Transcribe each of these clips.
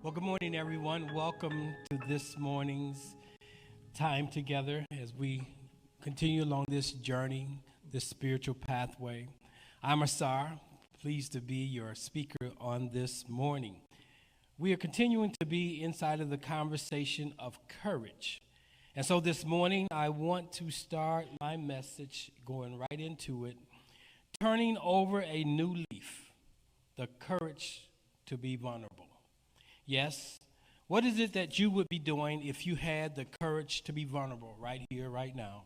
Well, good morning, everyone. Welcome to this morning's time together as we continue along this journey, this spiritual pathway. I'm Asar, pleased to be your speaker on this morning. We are continuing to be inside of the conversation of courage. And so this morning, I want to start my message going right into it, turning over a new leaf, the courage to be vulnerable. Yes, what is it that you would be doing if you had the courage to be vulnerable right here, right now?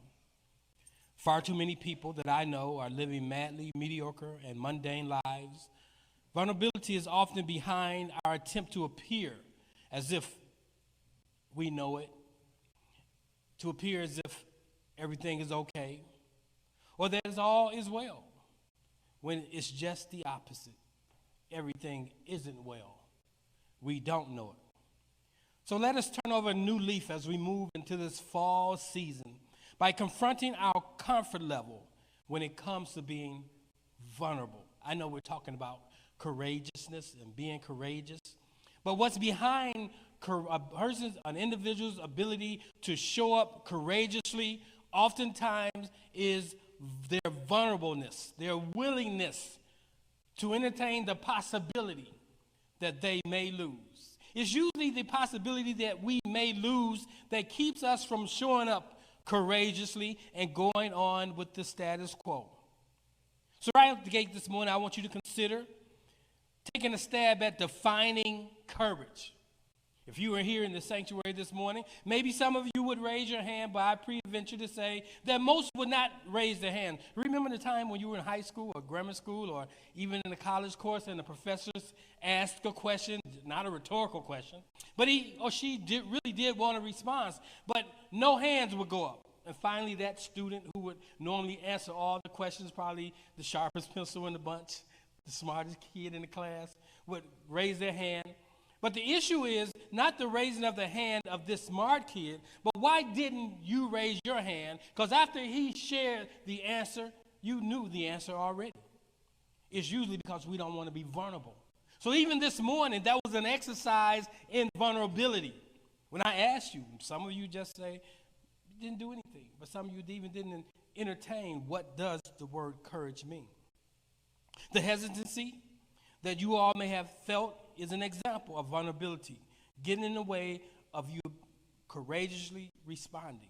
Far too many people that I know are living madly mediocre and mundane lives. Vulnerability is often behind our attempt to appear as if we know it, to appear as if everything is okay, or that all is well, when it's just the opposite. Everything isn't well. We don't know it. So let us turn over a new leaf as we move into this fall season by confronting our comfort level when it comes to being vulnerable. I know we're talking about courageousness and being courageous, but what's behind an individual's ability to show up courageously oftentimes is their vulnerableness, their willingness to entertain the possibility that they may lose. It's usually the possibility that we may lose that keeps us from showing up courageously and going on with the status quo. So right out the gate this morning, I want you to consider taking a stab at defining courage. If you were here in the sanctuary this morning, maybe some of you would raise your hand, but I pre-venture to say that most would not raise their hand. Remember the time when you were in high school or grammar school or even in a college course and the professors asked a question, not a rhetorical question, but he or she really did want a response, but no hands would go up. And finally, that student who would normally answer all the questions, probably the sharpest pencil in the bunch, the smartest kid in the class, would raise their hand. But the issue is not the raising of the hand of this smart kid, but why didn't you raise your hand? Because after he shared the answer, you knew the answer already. It's usually because we don't want to be vulnerable. So even this morning, that was an exercise in vulnerability. When I asked you, some of you just say, you didn't do anything. But some of you even didn't entertain what does the word courage mean. The hesitancy that you all may have felt is an example of vulnerability, getting in the way of you courageously responding.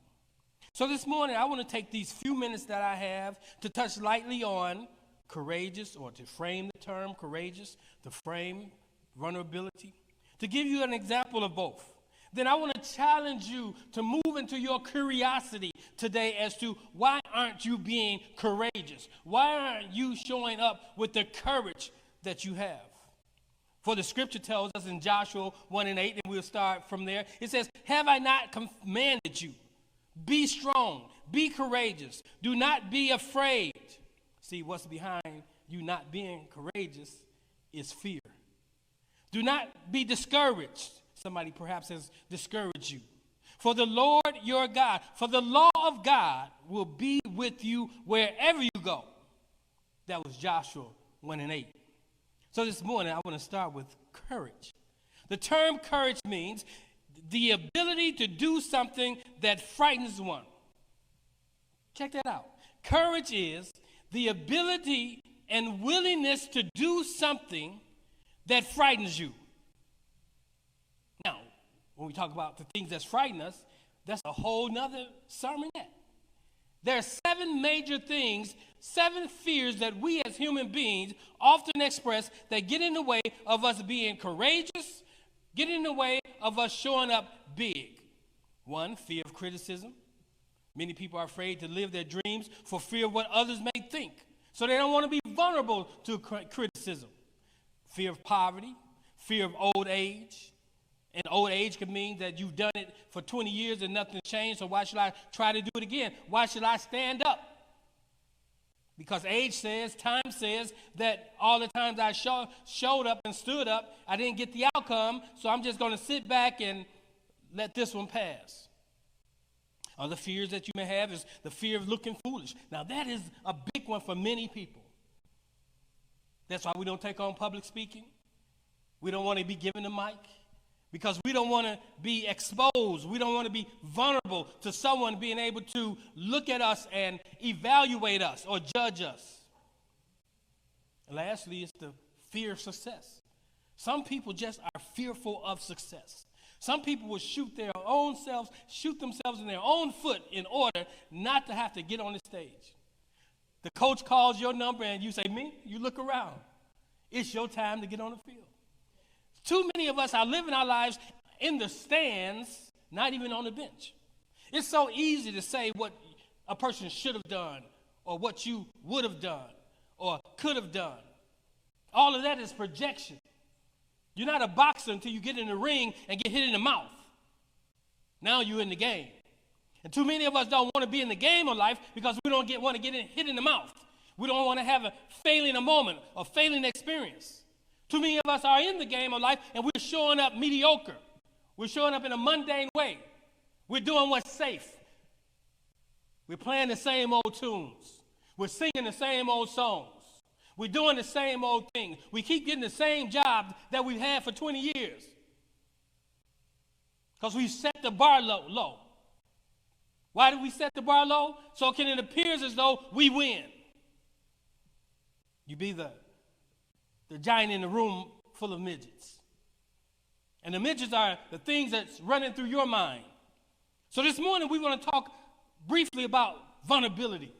So this morning, I want to take these few minutes that I have to touch lightly on courageous, or to frame the term courageous, to frame vulnerability, to give you an example of both. Then I want to challenge you to move into your curiosity today as to why aren't you being courageous? Why aren't you showing up with the courage that you have? For the scripture tells us in Joshua 1:8, and we'll start from there. It says, have I not commanded you? Be strong, be courageous, do not be afraid. See, what's behind you not being courageous is fear. Do not be discouraged. Somebody perhaps has discouraged you. For the Lord your God, for the law of God will be with you wherever you go. That was Joshua 1:8. So this morning, I want to start with courage. The term courage means the ability to do something that frightens one. Check that out. Courage is the ability and willingness to do something that frightens you. Now, when we talk about the things that frighten us, that's a whole nother sermonette. There are 7 major things, 7 fears that we as human beings often express that get in the way of us being courageous, get in the way of us showing up big. 1, fear of criticism. Many people are afraid to live their dreams for fear of what others may think. So they don't want to be vulnerable to criticism. Fear of poverty, fear of old age. And old age could mean that you've done it for 20 years and nothing's changed, so why should I try to do it again? Why should I stand up? Because age says, time says that all the times I showed up and stood up, I didn't get the outcome, so I'm just going to sit back and let this one pass. Other fears that you may have is the fear of looking foolish. Now, that is a big one for many people. That's why we don't take on public speaking. We don't want to be given the mic. because we don't want to be exposed. We don't want to be vulnerable to someone being able to look at us and evaluate us or judge us. And lastly, it's the fear of success. Some people just are fearful of success. Some people will shoot themselves in their own foot in order not to have to get on the stage. The coach calls your number and you say, me? You look around. It's your time to get on the field. Too many of us are living our lives in the stands, not even on the bench. It's so easy to say what a person should have done or what you would have done or could have done. All of that is projection. You're not a boxer until you get in the ring and get hit in the mouth. Now you're in the game. And too many of us don't want to be in the game of life because we don't want to get hit in the mouth. We don't want to have a failing a moment or failing experience. Too many of us are in the game of life and we're showing up mediocre. We're showing up in a mundane way. We're doing what's safe. We're playing the same old tunes. We're singing the same old songs. We're doing the same old thing. We keep getting the same job that we've had for 20 years. Because we set the bar low. Why did we set the bar low? So it appears as though we win. You be the giant in the room full of midgets. And the midgets are the things that's running through your mind. So this morning we want to talk briefly about vulnerability.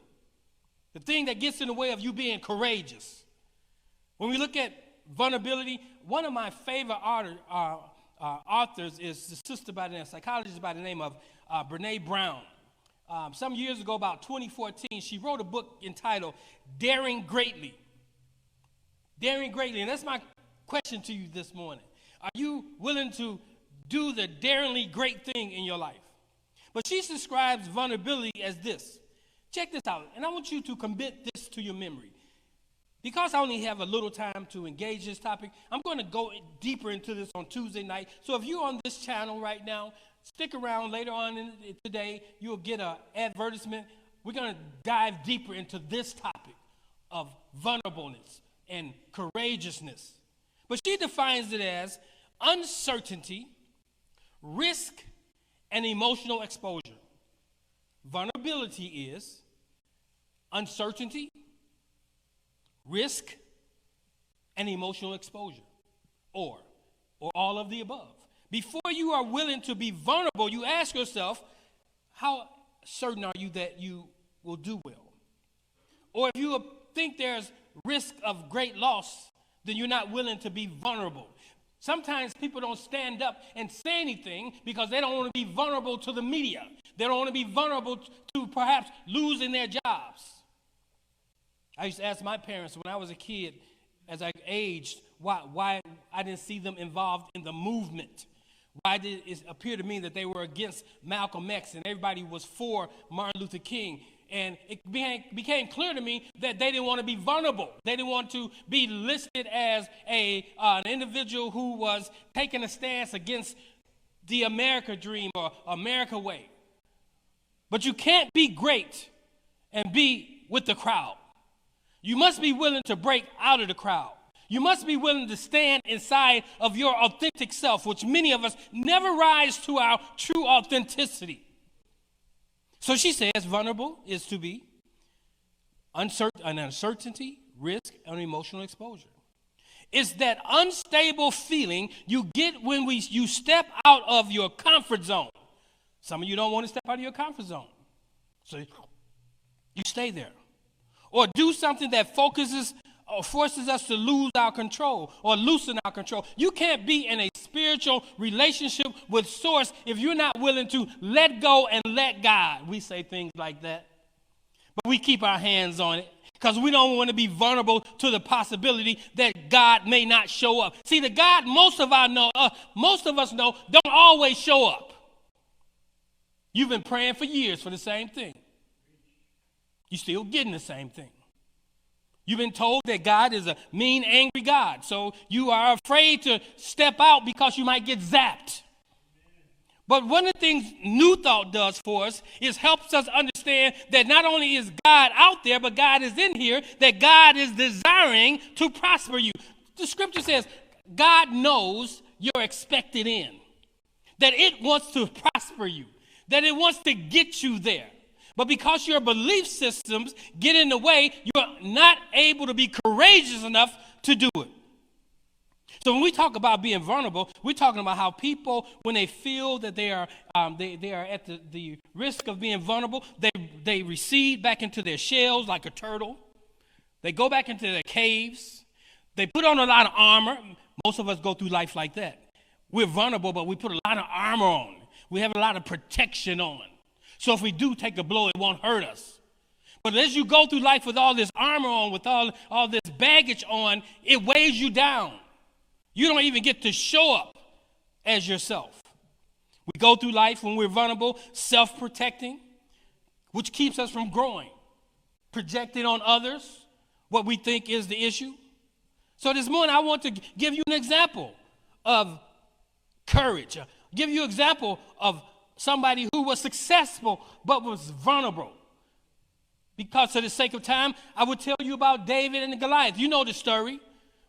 The thing that gets in the way of you being courageous. When we look at vulnerability, one of my favorite authors is a psychologist by the name of Brene Brown. Some years ago, about 2014, she wrote a book entitled Daring Greatly. Daring greatly. And that's my question to you this morning. Are you willing to do the daringly great thing in your life? But she describes vulnerability as this. Check this out. And I want you to commit this to your memory. Because I only have a little time to engage this topic, I'm going to go deeper into this on Tuesday night. So if you're on this channel right now, stick around later on today. You'll get an advertisement. We're going to dive deeper into this topic of vulnerableness and courageousness. But she defines it as uncertainty, risk, and emotional exposure. Vulnerability is uncertainty, risk, and emotional exposure, or all of the above. Before you are willing to be vulnerable, you ask yourself, how certain are you that you will do well? Or if you think there's risk of great loss, then you're not willing to be vulnerable. Sometimes people don't stand up and say anything because they don't want to be vulnerable to the media. They don't want to be vulnerable to perhaps losing their jobs. I used to ask my parents when I was a kid, as I aged, why I didn't see them involved in the movement. Why did it appear to me that they were against Malcolm X and everybody was for Martin Luther King? And it became clear to me that they didn't want to be vulnerable. They didn't want to be listed as an individual who was taking a stance against the America dream or America way. But you can't be great and be with the crowd. You must be willing to break out of the crowd. You must be willing to stand inside of your authentic self, which many of us never rise to our true authenticity. So she says vulnerable is to be uncertainty, risk, and emotional exposure. It's that unstable feeling you get when you step out of your comfort zone. Some of you don't want to step out of your comfort zone. So you stay there. Or do something that focuses or forces us to lose our control or loosen our control. You can't be in a spiritual relationship with Source if you're not willing to let go and let God. We say things like that, but we keep our hands on it because we don't want to be vulnerable to the possibility that God may not show up. See, the God most of us know don't always show up. You've been praying for years for the same thing. You're still getting the same thing. You've been told that God is a mean, angry God. So you are afraid to step out because you might get zapped. But one of the things New Thought does for us is helps us understand that not only is God out there, but God is in here, that God is desiring to prosper you. The scripture says God knows your expected end. that it wants to prosper you, that it wants to get you there. But because your belief systems get in the way, you're not able to be courageous enough to do it. So when we talk about being vulnerable, we're talking about how people, when they feel that they are at the risk of being vulnerable, they recede back into their shells like a turtle. They go back into their caves. They put on a lot of armor. Most of us go through life like that. We're vulnerable, but we put a lot of armor on. We have a lot of protection on. So if we do take a blow, it won't hurt us. But as you go through life with all this armor on, with all this baggage on, it weighs you down. You don't even get to show up as yourself. We go through life when we're vulnerable, self-protecting, which keeps us from growing, projecting on others what we think is the issue. So this morning, I want to give you an example of courage, give you an example of somebody who was successful but was vulnerable. Because for the sake of time, I will tell you about David and Goliath. You know the story.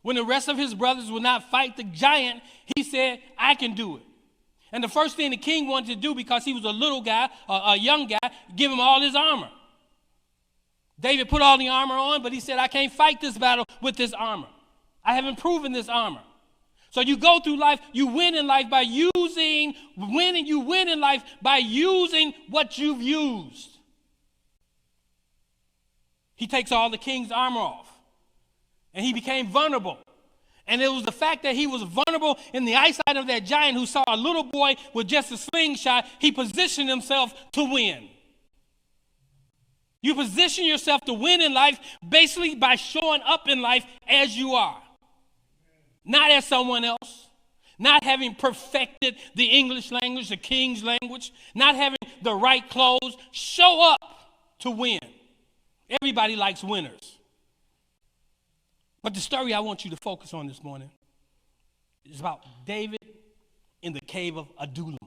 When the rest of his brothers would not fight the giant, he said, I can do it. And the first thing the king wanted to do, because he was a little guy, a young guy, give him all his armor. David put all the armor on, but he said, I can't fight this battle with this armor. I haven't proven this armor. So you go through life, you win in life by using what you've used. He takes all the king's armor off. And he became vulnerable. And it was the fact that he was vulnerable in the eyesight of that giant who saw a little boy with just a slingshot. He positioned himself to win. You position yourself to win in life basically by showing up in life as you are. Not as someone else. Not having perfected the English language, the king's language. Not having the right clothes. Show up to win. Everybody likes winners. But the story I want you to focus on this morning is about David in the cave of Adullam.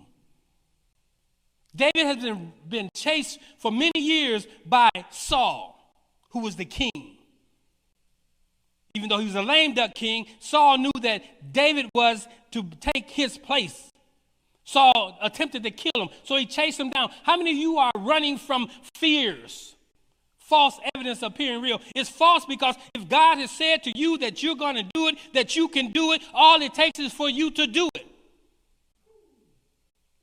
David has been chased for many years by Saul, who was the king. Even though he was a lame duck king, Saul knew that David was to take his place. Saul attempted to kill him, so he chased him down. How many of you are running from fears? False evidence appearing real. It's false because if God has said to you that you're going to do it, that you can do it, all it takes is for you to do it.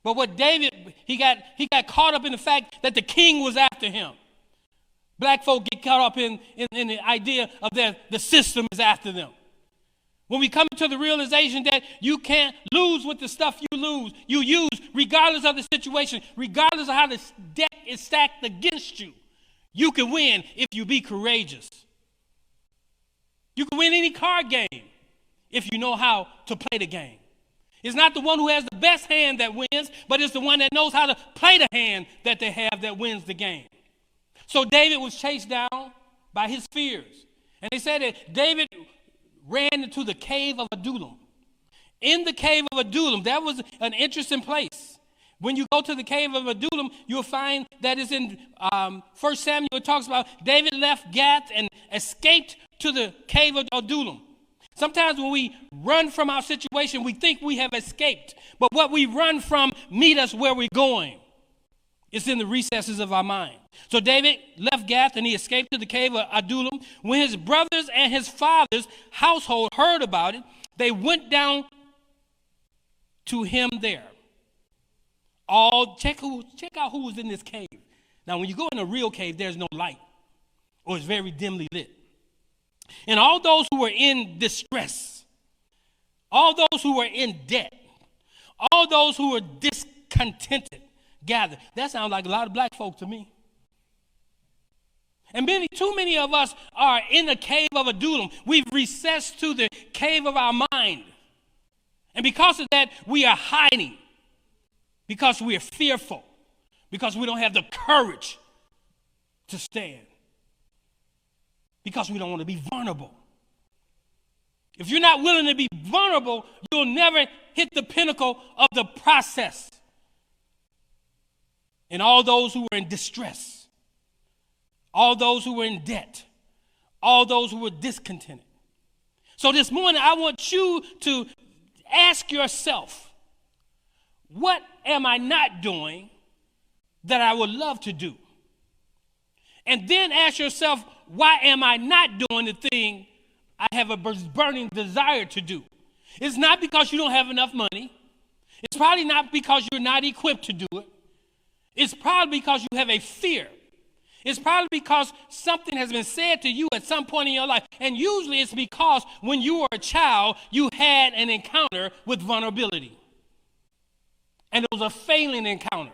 But what David, he got caught up in the fact that the king was after him. Black folk get caught up in the idea of the system is after them. When we come to the realization that you can't lose with the stuff you use regardless of the situation, regardless of how the deck is stacked against you. You can win if you be courageous. You can win any card game if you know how to play the game. It's not the one who has the best hand that wins, but it's the one that knows how to play the hand that they have that wins the game. So David was chased down by his fears. And they said that David ran into the cave of Adullam. In the cave of Adullam, that was an interesting place. When you go to the cave of Adullam, you'll find that it's in 1 Samuel. It talks about David left Gath and escaped to the cave of Adullam. Sometimes when we run from our situation, we think we have escaped. But what we run from meet us where we're going. It's in the recesses of our mind. So David left Gath and he escaped to the cave of Adullam. When his brothers and his father's household heard about it, they went down to him there. Check out who was in this cave. Now, when you go in a real cave, there's no light, or it's very dimly lit. And all those who were in distress, all those who were in debt, all those who were discontented gathered. That sounds like a lot of black folk to me. And too many of us are in the cave of Adullam. We've recessed to the cave of our mind. And because of that, we are hiding. Because we are fearful. Because we don't have the courage to stand. Because we don't want to be vulnerable. If you're not willing to be vulnerable, you'll never hit the pinnacle of the process. And all those who were in distress, all those who were in debt, all those who were discontented. So this morning, I want you to ask yourself, what am I not doing that I would love to do? And then ask yourself, why am I not doing the thing I have a burning desire to do? It's not because you don't have enough money. It's probably not because you're not equipped to do it. It's probably because you have a fear. It's probably because something has been said to you at some point in your life. And usually it's because when you were a child, you had an encounter with vulnerability. And it was a failing encounter.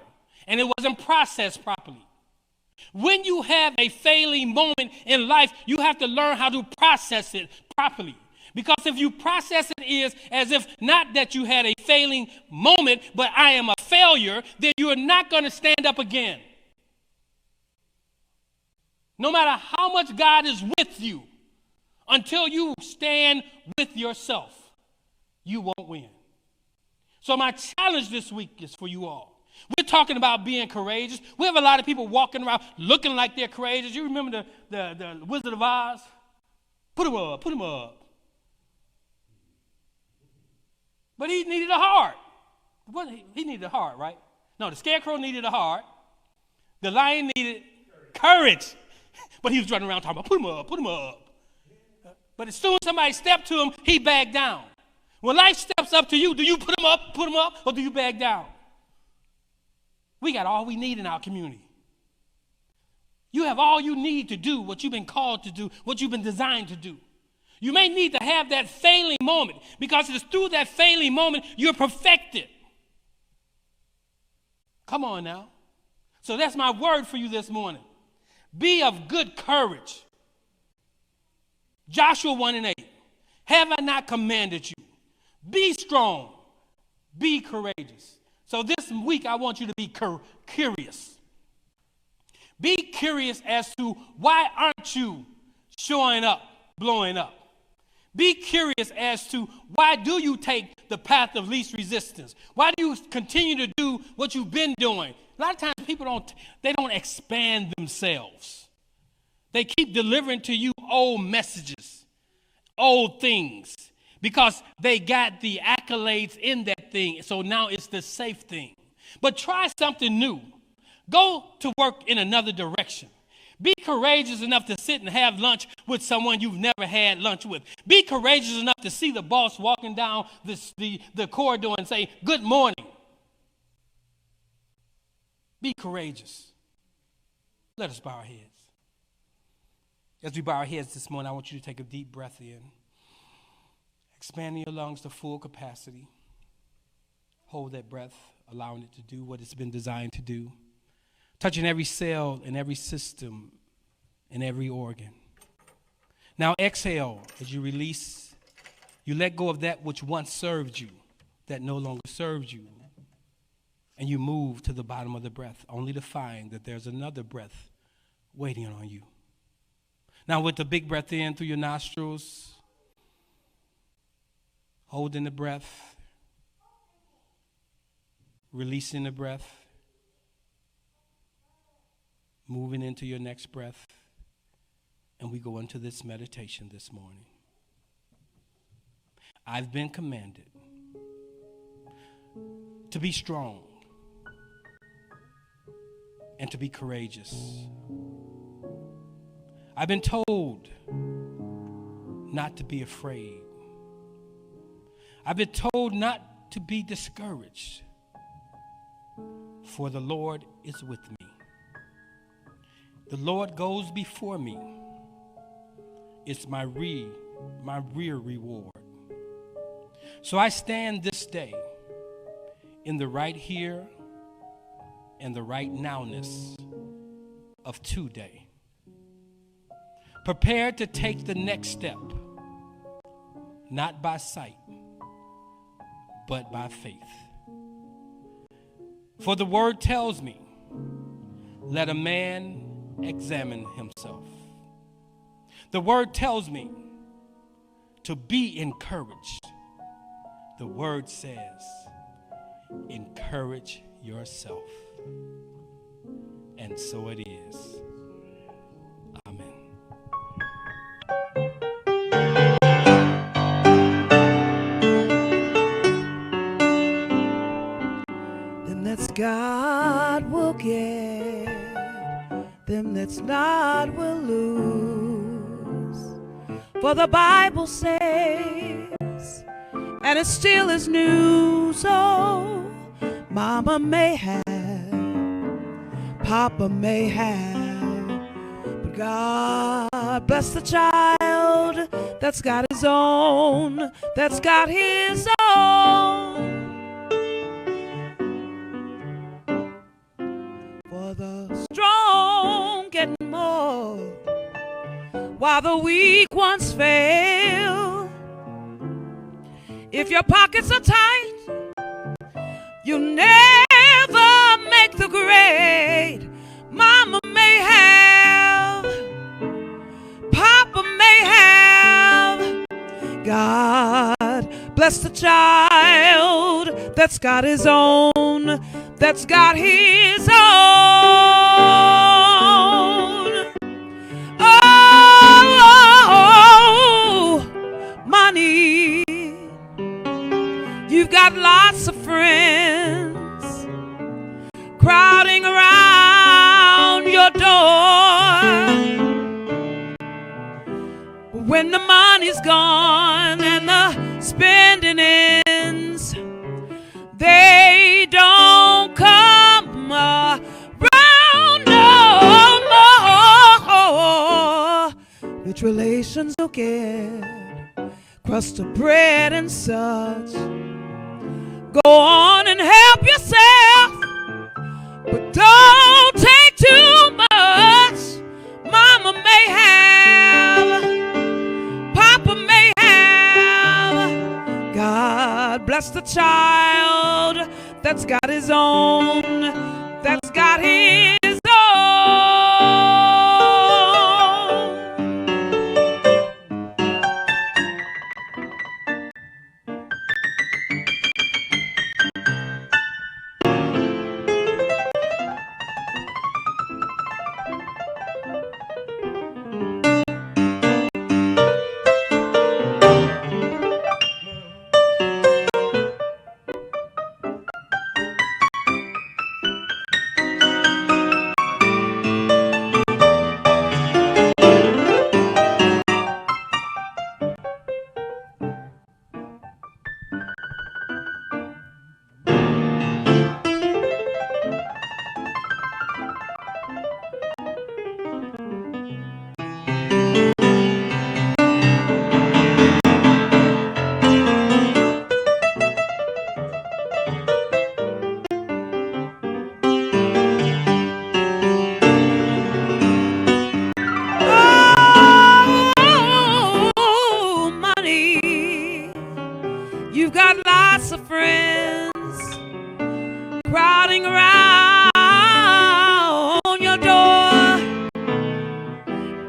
And it wasn't processed properly. When you have a failing moment in life, you have to learn how to process it properly. Because if you process it is as if not that you had a failing moment, but I am a failure, then you are not going to stand up again. No matter how much God is with you, until you stand with yourself, you won't win. So my challenge this week is for you all. We're talking about being courageous. We have a lot of people walking around looking like they're courageous. You remember the Wizard of Oz? Put him up, put him up. But he needed a heart. He needed a heart, right? No, the Scarecrow needed a heart. The lion needed courage. But he was running around talking about, put him up, put him up. But as soon as somebody stepped to him, he backed down. When life steps up to you, do you put him up, or do you back down? We got all we need in our community. You have all you need to do what you've been called to do, what you've been designed to do. You may need to have that failing moment because it's through that failing moment you're perfected. Come on now. So that's my word for you this morning. Be of good courage. Joshua 1:8. Have I not commanded you? Be strong. Be courageous. So this week I want you to be curious. Be curious as to why aren't you showing up, blowing up? Be curious as to why do you take the path of least resistance? Why do you continue to do what you've been doing? A lot of times people don't expand themselves. They keep delivering to you old messages, old things, because they got the accolades in that thing. So now it's the safe thing. But try something new. Go to work in another direction. Be courageous enough to sit and have lunch with someone you've never had lunch with. Be courageous enough to see the boss walking down the corridor and say, good morning. Be courageous. Let us bow our heads. As we bow our heads this morning, I want you to take a deep breath in. Expanding your lungs to full capacity. Hold that breath, allowing it to do what it's been designed to do. Touching every cell and every system and every organ. Now exhale as you release. You let go of that which once served you, that no longer serves you. And you move to the bottom of the breath, only to find that there's another breath waiting on you. Now with the big breath in through your nostrils, holding the breath, releasing the breath, moving into your next breath, and we go into this meditation this morning. I've been commanded to be strong and to be courageous. I've been told not to be afraid. I've been told not to be discouraged, for the Lord is with me. The Lord goes before me. It's my rear reward. So I stand this day in the right here and the right nowness of today, prepared to take the next step, not by sight, but by faith. For the word tells me, let a man examine himself. The word tells me to be encouraged. The word says, encourage yourself. And so it is. Amen. them that's not will lose. For the Bible says, and it still is news, oh, Mama may have, Papa may have, but God bless the child that's got his own, that's got his own. For the strong get more, while the weak ones fail. If your pockets are tight, you'll never make the grade. Mama may have, Papa may have. God bless the child that's got his own, that's got his own. Oh, money. You've got lots of friends crowding around your door. But when the money's gone and the spending ends, they don't come around no more. Rich relations will get crust of bread and such. Go on and help yourself, but don't take too much. Mama may have, Papa may have. God bless the child that's got his own, that's got his own. You've got lots of friends crowding around your door.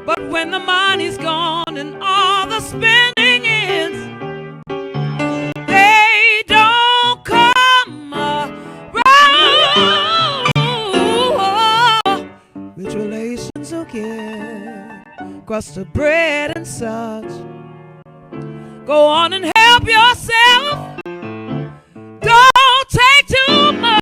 But when the money's gone and all the spending ends, they don't come around. Rich relations will get crust of bread and such. Go on and help yourself. Don't take too much.